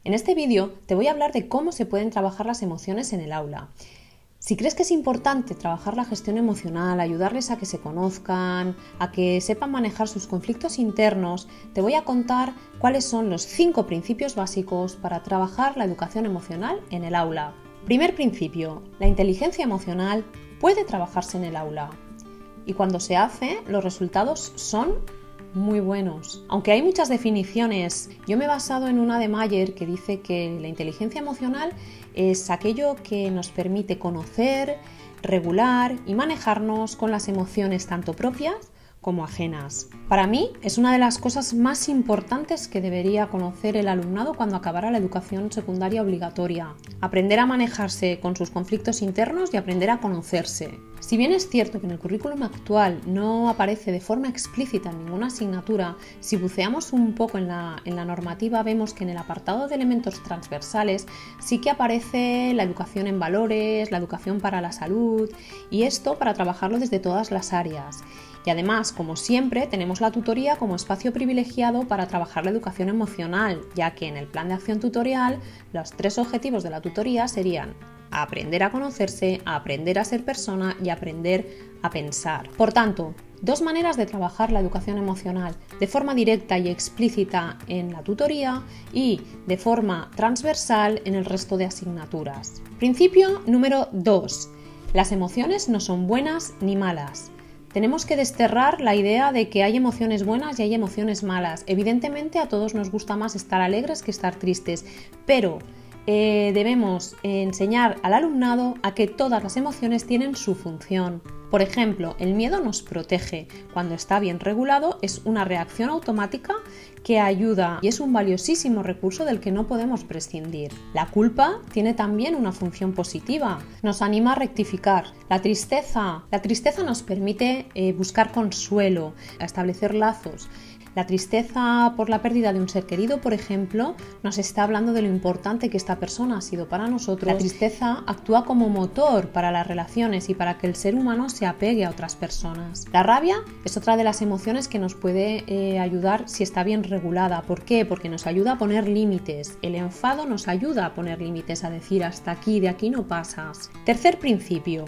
En este vídeo te voy a hablar de cómo se pueden trabajar las emociones en el aula. Si crees que es importante trabajar la gestión emocional, ayudarles a que se conozcan, a que sepan manejar sus conflictos internos, te voy a contar cuáles son los 5 principios básicos para trabajar la educación emocional en el aula. Primer principio, la inteligencia emocional puede trabajarse en el aula. Y cuando se hace, los resultados son muy buenos. Aunque hay muchas definiciones, yo me he basado en una de Mayer que dice que la inteligencia emocional es aquello que nos permite conocer, regular y manejarnos con las emociones tanto propias como ajenas. Para mí es una de las cosas más importantes que debería conocer el alumnado cuando acabara la educación secundaria obligatoria. Aprender a manejarse con sus conflictos internos y aprender a conocerse. Si bien es cierto que en el currículum actual no aparece de forma explícita en ninguna asignatura, si buceamos un poco en la normativa vemos que en el apartado de elementos transversales sí que aparece la educación en valores, la educación para la salud y esto para trabajarlo desde todas las áreas. Y además, como siempre, tenemos la tutoría como espacio privilegiado para trabajar la educación emocional, ya que en el plan de acción tutorial los 3 objetivos de la tutoría serían aprender a conocerse, aprender a ser persona y aprender a pensar. Por tanto, 2 maneras de trabajar la educación emocional, de forma directa y explícita en la tutoría y de forma transversal en el resto de asignaturas. Principio número 2. Las emociones no son buenas ni malas. Tenemos que desterrar la idea de que hay emociones buenas y hay emociones malas. Evidentemente a todos nos gusta más estar alegres que estar tristes, pero debemos enseñar al alumnado a que todas las emociones tienen su función. Por ejemplo, el miedo nos protege. Cuando está bien regulado es una reacción automática que ayuda y es un valiosísimo recurso del que no podemos prescindir. La culpa tiene también una función positiva. Nos anima a rectificar. La tristeza nos permite buscar consuelo, a establecer lazos. La tristeza por la pérdida de un ser querido, por ejemplo, nos está hablando de lo importante que esta persona ha sido para nosotros. La tristeza actúa como motor para las relaciones y para que el ser humano se apegue a otras personas. La rabia es otra de las emociones que nos puede ayudar si está bien regulada. ¿Por qué? Porque nos ayuda a poner límites. El enfado nos ayuda a poner límites, a decir hasta aquí, de aquí no pasas. Tercer principio.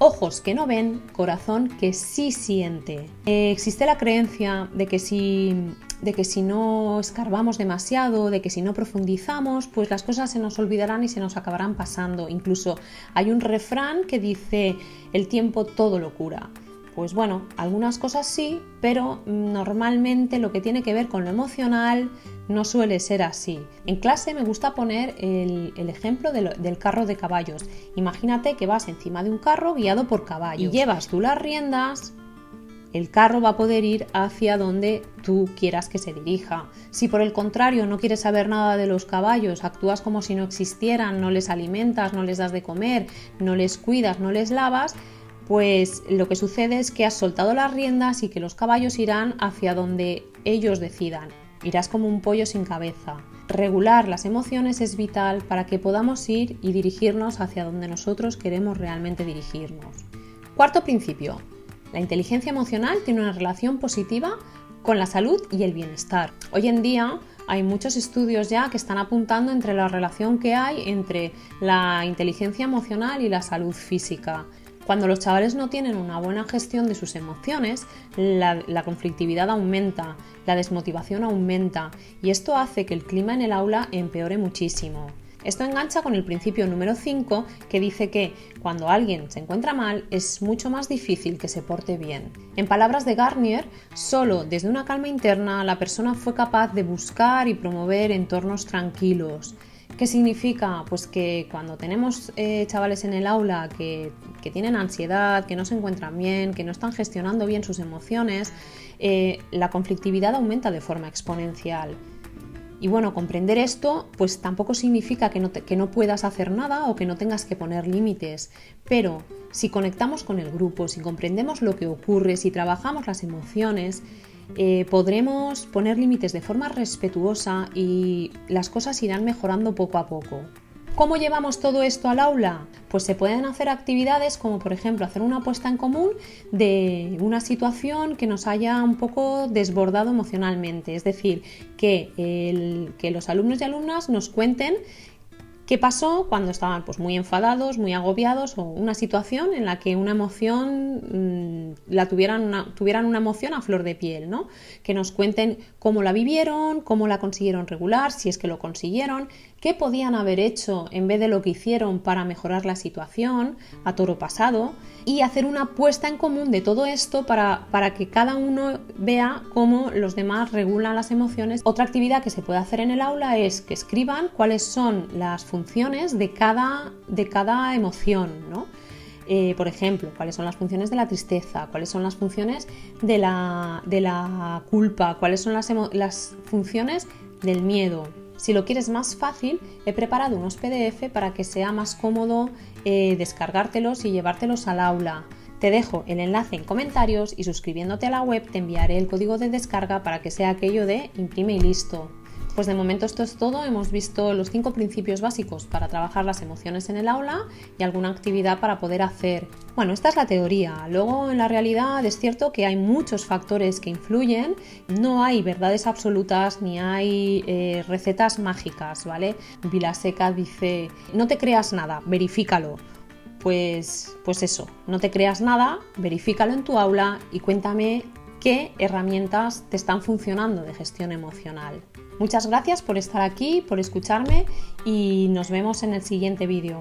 Ojos que no ven, corazón que sí siente. Existe la creencia de que si no escarbamos demasiado, de que si no profundizamos, pues las cosas se nos olvidarán y se nos acabarán pasando. Incluso hay un refrán que dice, el tiempo todo lo cura. Pues bueno, algunas cosas sí, pero normalmente lo que tiene que ver con lo emocional no suele ser así. En clase me gusta poner el ejemplo del carro de caballos. Imagínate que vas encima de un carro guiado por caballos y llevas tú las riendas. El carro va a poder ir hacia donde tú quieras que se dirija. Si por el contrario no quieres saber nada de los caballos, actúas como si no existieran, no les alimentas, no les das de comer, no les cuidas, no les lavas, pues lo que sucede es que has soltado las riendas y que los caballos irán hacia donde ellos decidan. Irás como un pollo sin cabeza. Regular las emociones es vital para que podamos ir y dirigirnos hacia donde nosotros queremos realmente dirigirnos. Cuarto principio. La inteligencia emocional tiene una relación positiva con la salud y el bienestar. Hoy en día hay muchos estudios ya que están apuntando entre la relación que hay entre la inteligencia emocional y la salud física. Cuando los chavales no tienen una buena gestión de sus emociones, la conflictividad aumenta, la desmotivación aumenta y esto hace que el clima en el aula empeore muchísimo. Esto engancha con el principio número 5 que dice que cuando alguien se encuentra mal es mucho más difícil que se porte bien. En palabras de Garnier, solo desde una calma interna la persona fue capaz de buscar y promover entornos tranquilos. ¿Qué significa? Pues que cuando tenemos chavales en el aula que tienen ansiedad, que no se encuentran bien, que no están gestionando bien sus emociones, la conflictividad aumenta de forma exponencial. Y bueno, comprender esto pues tampoco significa que no puedas hacer nada o que no tengas que poner límites, pero si conectamos con el grupo, si comprendemos lo que ocurre, si trabajamos las emociones, podremos poner límites de forma respetuosa y las cosas irán mejorando poco a poco. ¿Cómo llevamos todo esto al aula? Pues se pueden hacer actividades como por ejemplo hacer una puesta en común de una situación que nos haya un poco desbordado emocionalmente, es decir, que los alumnos y alumnas nos cuenten qué pasó cuando estaban pues, muy enfadados, muy agobiados, o una situación en la que una emoción tuvieran una emoción a flor de piel, ¿no? Que nos cuenten cómo la vivieron, cómo la consiguieron regular, si es que lo consiguieron, qué podían haber hecho en vez de lo que hicieron para mejorar la situación a toro pasado, y hacer una puesta en común de todo esto para que cada uno vea cómo los demás regulan las emociones. Otra actividad que se puede hacer en el aula es que escriban cuáles son las funciones de cada emoción, ¿no? Por ejemplo, cuáles son las funciones de la tristeza, cuáles son las funciones de la culpa, cuáles son las funciones del miedo. Si lo quieres más fácil, he preparado unos PDF para que sea más cómodo descargártelos y llevártelos al aula. Te dejo el enlace en comentarios y suscribiéndote a la web te enviaré el código de descarga para que sea aquello de imprime y listo. Pues de momento esto es todo, hemos visto los 5 principios básicos para trabajar las emociones en el aula y alguna actividad para poder hacer. Bueno, esta es la teoría, luego en la realidad es cierto que hay muchos factores que influyen, no hay verdades absolutas ni hay recetas mágicas, ¿vale? Vilaseca dice, no te creas nada, verifícalo. Pues eso, no te creas nada, verifícalo en tu aula y cuéntame qué herramientas te están funcionando de gestión emocional. Muchas gracias por estar aquí, por escucharme y nos vemos en el siguiente vídeo.